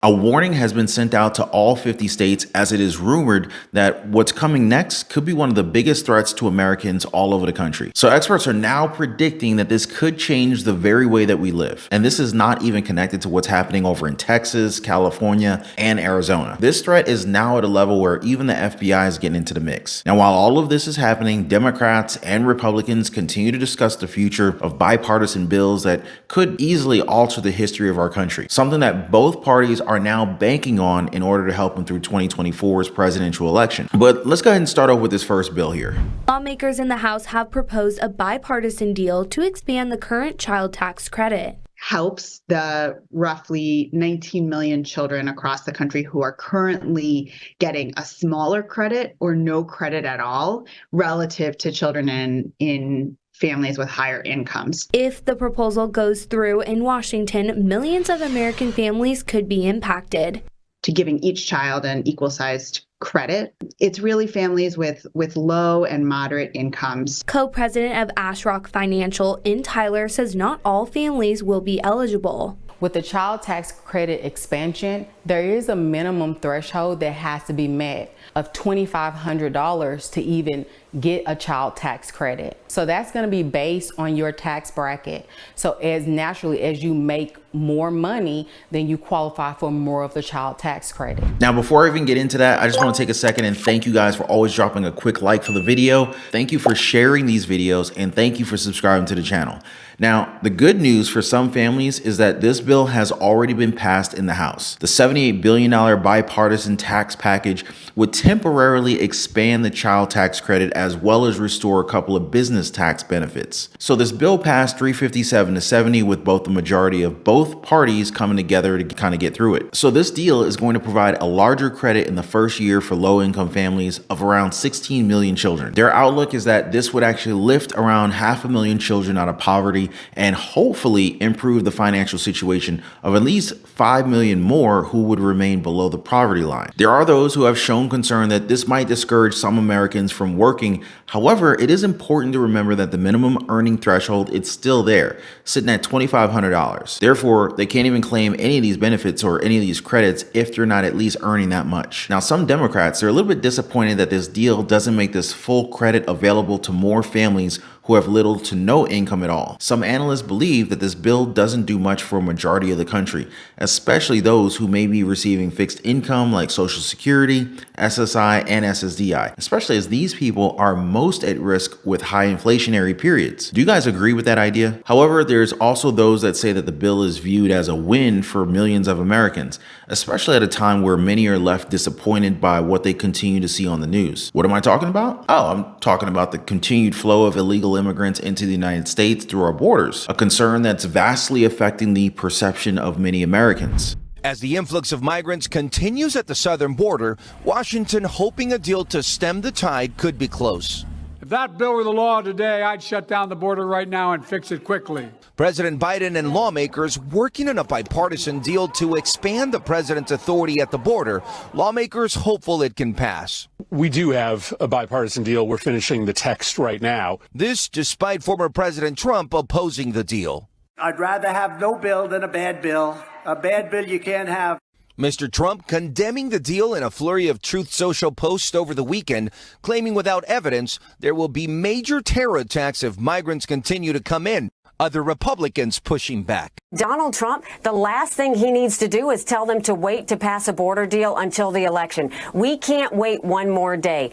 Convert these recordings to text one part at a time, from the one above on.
A warning has been sent out to all 50 states as it is rumored that what's coming next could be one of the biggest threats to Americans all over the country. So experts are now predicting that this could change the very way that we live. And this is not even connected to what's happening over in Texas, California, and Arizona. This threat is now at a level where even the FBI is getting into the mix. Now, while all of this is happening, Democrats and Republicans continue to discuss the future of bipartisan bills that could easily alter the history of our country, something that both parties are now banking on in order to help them through 2024's presidential election. But let's go ahead and start off with this first bill here. Lawmakers in the House have proposed a bipartisan deal to expand the current child tax credit. Helps the roughly 19 million children across the country who are currently getting a smaller credit or no credit at all relative to children in families with higher incomes. If the proposal goes through in Washington, millions of American families could be impacted. To giving each child an equal-sized credit, it's really families with low and moderate incomes. Co-president of Ashrock Financial in Tyler says not all families will be eligible. With the child tax credit expansion, there is a minimum threshold that has to be met of $2,500 to even get a child tax credit. So that's going to be based on your tax bracket. So as naturally as you make more money, then you qualify for more of the child tax credit. Now, before I even get into that, I just want to take a second and thank you guys for always dropping a quick like for the video. Thank you for sharing these videos and thank you for subscribing to the channel. Now, the good news for some families is that this bill has already been passed in the House. The $78 billion bipartisan tax package would temporarily expand the child tax credit as well as restore a couple of business tax benefits. So this bill passed 357 to 70 with both the majority of both parties coming together to kind of get through it. So this deal is going to provide a larger credit in the first year for low-income families of around 16 million children. Their outlook is that this would actually lift around 500,000 children out of poverty and hopefully improve the financial situation of at least 5 million more who would remain below the poverty line. There are those who have shown concern that this might discourage some Americans from working. However, it is important to remember that the minimum earning threshold is still there, sitting at $2,500. Therefore, they can't even claim any of these benefits or any of these credits if they're not at least earning that much. Now, some Democrats are a little bit disappointed that this deal doesn't make this full credit available to more families who have little to no income at all. Some analysts believe that this bill doesn't do much for a majority of the country, especially those who may be receiving fixed income like Social Security, SSI, and SSDI, especially as these people are most at risk with high inflationary periods. Do you guys agree with that idea? However, there's also those that say that the bill is viewed as a win for millions of Americans, especially at a time where many are left disappointed by what they continue to see on the news. What am I talking about? Oh, I'm talking about the continued flow of illegal immigrants into the United States through our borders, a concern that's vastly affecting the perception of many Americans. As the influx of migrants continues at the southern border, Washington hoping a deal to stem the tide could be close. If that bill were the law today, I'd shut down the border right now and fix it quickly. President Biden and lawmakers working on a bipartisan deal to expand the president's authority at the border. Lawmakers hopeful it can pass. We do have a bipartisan deal. We're finishing the text right now. This despite former President Trump opposing the deal. I'd rather have no bill than a bad bill. A bad bill you can't have. Mr. Trump condemning the deal in a flurry of Truth Social posts over the weekend, claiming without evidence there will be major terror attacks if migrants continue to come in. Other Republicans pushing back. Donald Trump, the last thing he needs to do is tell them to wait to pass a border deal until the election. We can't wait one more day.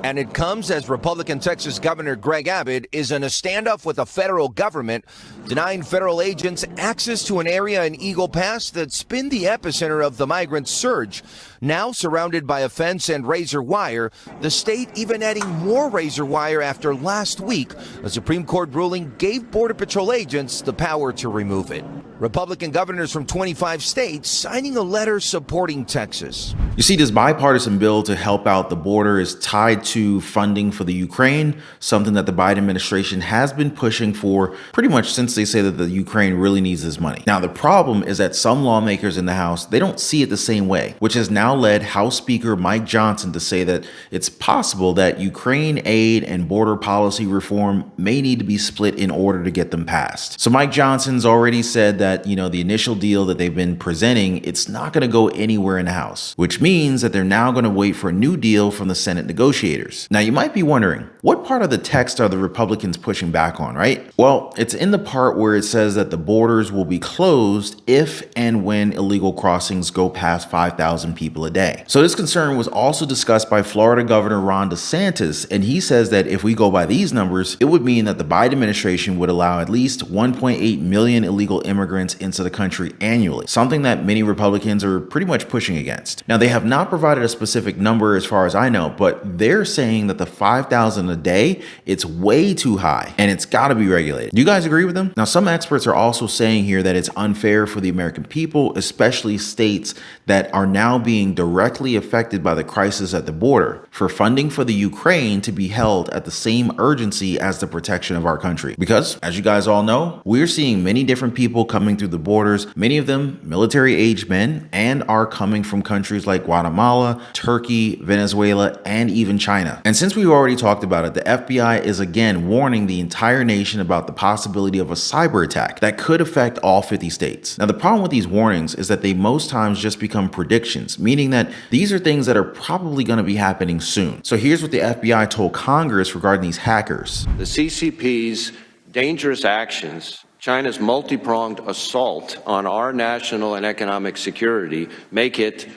And it comes as Republican Texas Governor Greg Abbott is in a standoff with the federal government, denying federal agents access to an area in Eagle Pass that's been the epicenter of the migrant surge. Now surrounded by a fence and razor wire, the state even adding more razor wire after last week, a Supreme Court ruling gave Border Patrol agents the power to remove it. Republican governors from 25 states signing a letter supporting Texas. You see, this bipartisan bill to help out the border is tied to funding for the Ukraine, something that the Biden administration has been pushing for pretty much since they say that the Ukraine really needs this money. Now, the problem is that some lawmakers in the House, they don't see it the same way, which has now led House Speaker Mike Johnson to say that it's possible that Ukraine aid and border policy reform may need to be split in order to get them passed. So Mike Johnson's already said that, the initial deal that they've been presenting, it's not going to go anywhere in the House, which means that they're now going to wait for a new deal from the Senate negotiators. Now, you might be wondering, what part of the text are the Republicans pushing back on, right? Well, it's in the part where it says that the borders will be closed if and when illegal crossings go past 5,000 people a day. So this concern was also discussed by Florida Governor Ron DeSantis, and he says that if we go by these numbers, it would mean that the Biden administration would allow at least 1.8 million illegal immigrants into the country annually, something that many Republicans are pretty much pushing against. Now, they have not provided a specific number as far as I know, but they're saying that the 5,000 a day, it's way too high and it's got to be regulated. Do you guys agree with them? Now, some experts are also saying here that it's unfair for the American people, especially states that are now being directly affected by the crisis at the border, for funding for the Ukraine to be held at the same urgency as the protection of our country. Because, as you guys all know, we're seeing many different people coming through the borders, many of them military-aged men, and are coming from countries like Guatemala, Turkey, Venezuela, and even China. And since we've already talked about it, the FBI is again warning the entire nation about the possibility of a cyber attack that could affect all 50 states. Now, the problem with these warnings is that they most times just become predictions, meaning that these are things that are probably going to be happening soon. So here's what the FBI told Congress regarding these hackers. The CCP's dangerous actions, China's multi-pronged assault on our national and economic security, make it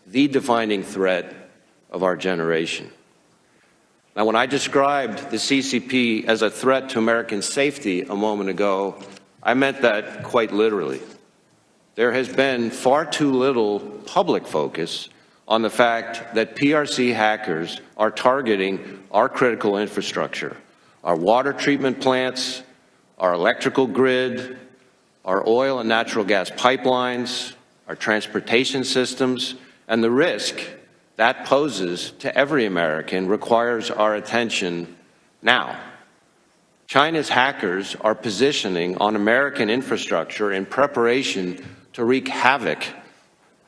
the defining threat of our generation. Now, when I described the CCP as a threat to American safety a moment ago, I meant that quite literally. There has been far too little public focus on the fact that PRC hackers are targeting our critical infrastructure, our water treatment plants, our electrical grid, our oil and natural gas pipelines, our transportation systems, and the risk that poses to every American requires our attention now. China's hackers are positioning on American infrastructure in preparation to wreak havoc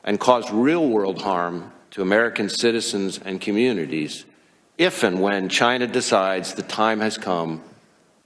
and cause real-world harm to American citizens and communities if and when China decides the time has come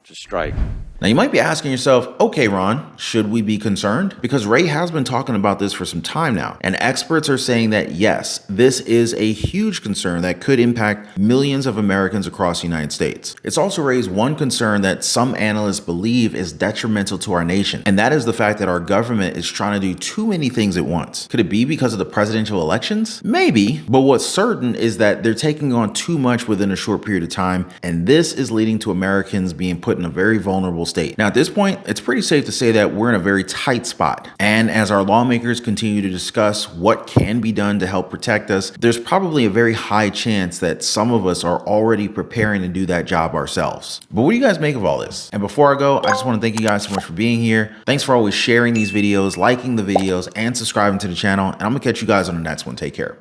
to strike. Now, you might be asking yourself, okay, Ron, should we be concerned? Because Ray has been talking about this for some time now, and experts are saying that yes, this is a huge concern that could impact millions of Americans across the United States. It's also raised one concern that some analysts believe is detrimental to our nation, and that is the fact that our government is trying to do too many things at once. Could it be because of the presidential elections? Maybe, but what's certain is that they're taking on too much within a short period of time, and this is leading to Americans being put in a very vulnerable state. Now, at this point, it's pretty safe to say that we're in a very tight spot. And as our lawmakers continue to discuss what can be done to help protect us, there's probably a very high chance that some of us are already preparing to do that job ourselves. But what do you guys make of all this? And before I go, I just want to thank you guys so much for being here. Thanks for always sharing these videos, liking the videos, and subscribing to the channel. And I'm gonna catch you guys on the next one. Take care.